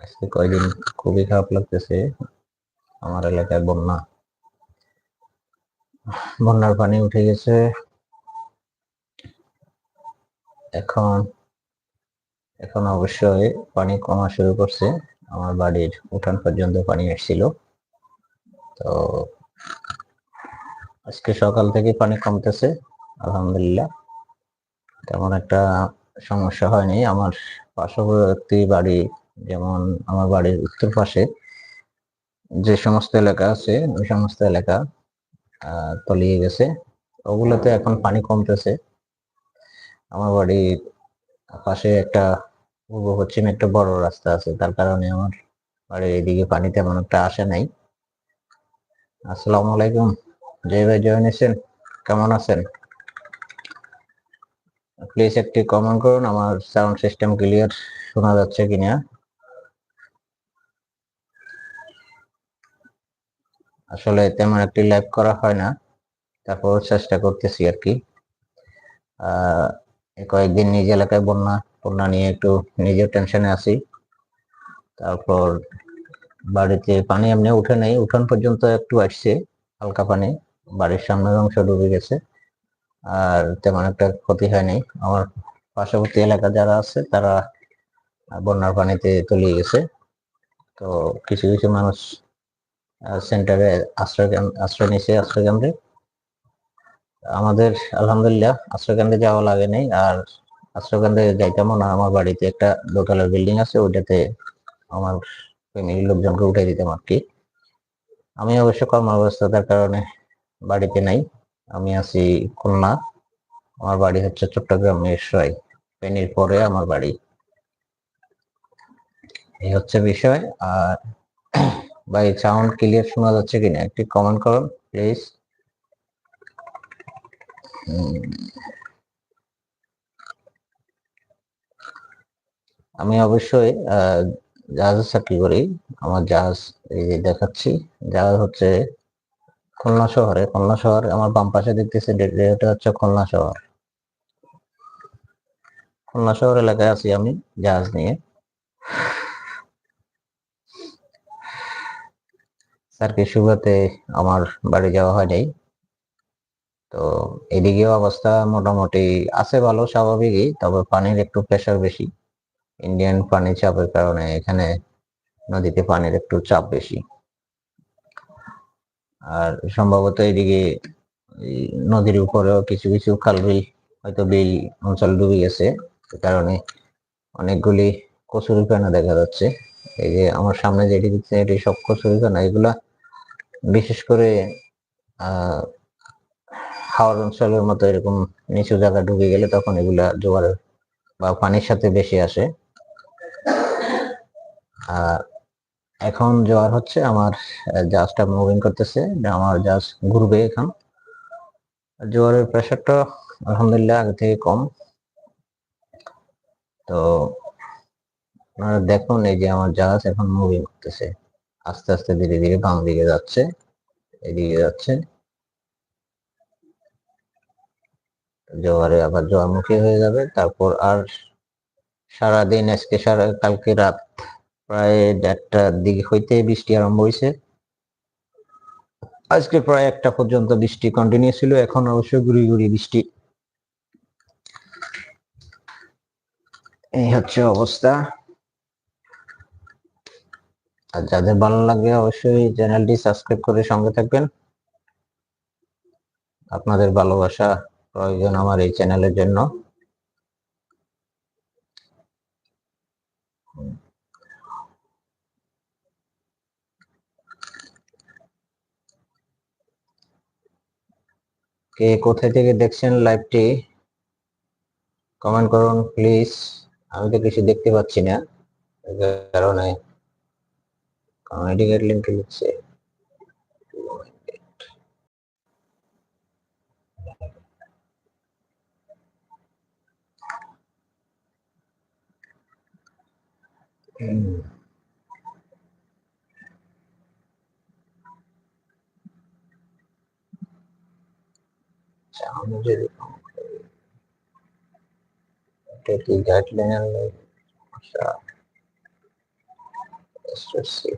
আজকে কয়দিন খুবই খারাপ লাগতেছে। আমার এলাকায় বন্যার পানি উঠে গেছে। এখন এখন অবশ্যই পানি কমা শুরু করছে। আমার বাড়ির উঠান পর্যন্ত পানি আসছিল। তো আজকে সকাল থেকে পানি কমতেছে, আলহামদুলিল্লাহ। তেমন একটা সমস্যা হয়নি। আমার পার্শ্ববর্তী বাড়ি, যেমন আমার বাড়ির উত্তর পাশে যে সমস্ত এলাকা আছে, ওই সমস্ত এলাকা তলিয়ে গেছে। ওগুলোতে এখন পানি কমতেছে। আমার বাড়ির পাশে একটা পূর্ব পশ্চিমে একটা বড় রাস্তা আছে, তার কারণে আমার বাড়ির এদিকে পানি তেমন একটা আসে নাই। আসসালামু আলাইকুম, জয় ভাই, জয়েন এসেছেন, কেমন আছেন? প্লিজ একটি কমেন্ট করুন, আমার সাউন্ড সিস্টেম ক্লিয়ার শোনা যাচ্ছে কিনা। আসলে তেমন একটি লাইভ করা হয় না, তারপর চেষ্টা করতেছি আর কি। কয়েকদিন নিজ এলাকায় বন্যা বন্যা নিয়ে একটু নিজের টেনশনে আছি। তারপর বাড়িতে পানি এমনি উঠে নেই, উঠান পর্যন্ত একটু আসছে হালকা পানি, বাড়ির সামনের অংশ ডুবে গেছে, আর তেমন একটা ক্ষতি হয়নি। আমার পার্শ্ববর্তী এলাকা যারা আছে তারা বন্যার পানিতে তলিয়ে গেছে। তো কিছু কিছু মানুষ সেন্টারে আশ্রয় নিয়েছে, আশ্রয় কেন্দ্রে। আমাদের আলহামদুলিল্লাহ আশ্রয় কেন্দ্রে যাওয়া লাগে নাই। আর আশ্রয় কেন্দ্রে যাইতামও না, আমার বাড়িতে একটা দোতলার বিল্ডিং আছে, ওইটাতে আমার ফ্যামিলির লোকজনকে উঠে দিতাম আর কি। আমি অবশ্য কর্মব্যস্ততার কারণে বাড়িতে নাই, আমি আছি খুলনা। আমার বাড়ি হচ্ছে চট্টগ্রাম মিরসরাই, ফেনীর পরে আমার বাড়ি। এই হচ্ছে বিষয়। আর ভাই, সাউন্ড ক্লিয়ার শোনা যাচ্ছে কিনা একটি কমেন্ট করুন প্লিজ। আমি অবশ্যই জাহাজে চাকরি করি। আমার জাহাজ এই যে দেখাচ্ছি, জাহাজ হচ্ছে খুলনা শহরে আমার বাম পাশে দেখতেছি, এটা হচ্ছে খুলনা শহর এলাকায় আছি আমি জাহাজ নিয়ে। চাকরির সুবাদে আমার বাড়ি যাওয়া হয় নাই। তো এদিকেও অবস্থা মোটামুটি আছে, ভালো স্বাভাবিকই, তবে পানির একটু প্রেশার বেশি। ইন্ডিয়ান পানি চাপের কারণে এখানে নদীতে পানির একটু চাপ বেশি। আর সম্ভবত এদিকে নদীর উপরেও কিছু কিছু খাল বিল, হয়তো বিল অঞ্চল ডুবে গেছে, সে কারণে অনেকগুলি কচুরিপানা দেখা যাচ্ছে। এই যে আমার সামনে যেটি দিচ্ছে, এটি সব কচুরিপানা। এগুলা বিশেষ করে আহ হাওর অঞ্চলের মতো এরকম নিচু জায়গা ঢুকে গেলে তখন এগুলা জোয়ার বা পানির সাথে বেশি আসে। আর এখন জোয়ার হচ্ছে, আমার জাহাজটা মুভিং করতেছে, আমার জাহাজ ঘুরবে এখন। জোয়ারের প্রেশারটা আলহামদুলিল্লাহ আগে থেকে কম। তো আপনারা দেখুন, এই যে আমার জাহাজ এখন মুভিং করতেছে, আস্তে আস্তে ধীরে ধীরে বাম দিকে যাচ্ছে, এদিকে যাচ্ছে। জোয়ারে আবার জোয়ারমুখী হয়ে যাবে। তারপর আর সারাদিন, কালকে রাত প্রায় 1:30টার দিকে হইতে বৃষ্টি আরম্ভ হয়েছে। আজকে প্রায় 1টা পর্যন্ত বৃষ্টি কন্টিনিউ ছিল। এখন অবশ্য গুড়ি গুড়ি বৃষ্টি। এই হচ্ছে অবস্থা। আর যাদের ভালো লাগে অবশ্যই চ্যানেলটি সাবস্ক্রাইব করে সঙ্গে থাকবেন। আপনাদের ভালোবাসা প্রয়োজন আমার এই চ্যানেলের জন্য। কে কোথায় থেকে দেখছেন লাইভটি কমেন্ট করুন প্লিজ। আমি তো কিছু দেখতে পাচ্ছি না, এই কারণে কমেডি লিংক লিখছে। আমি যদি এটা কি গাইডলাইন, আচ্ছা Let's see.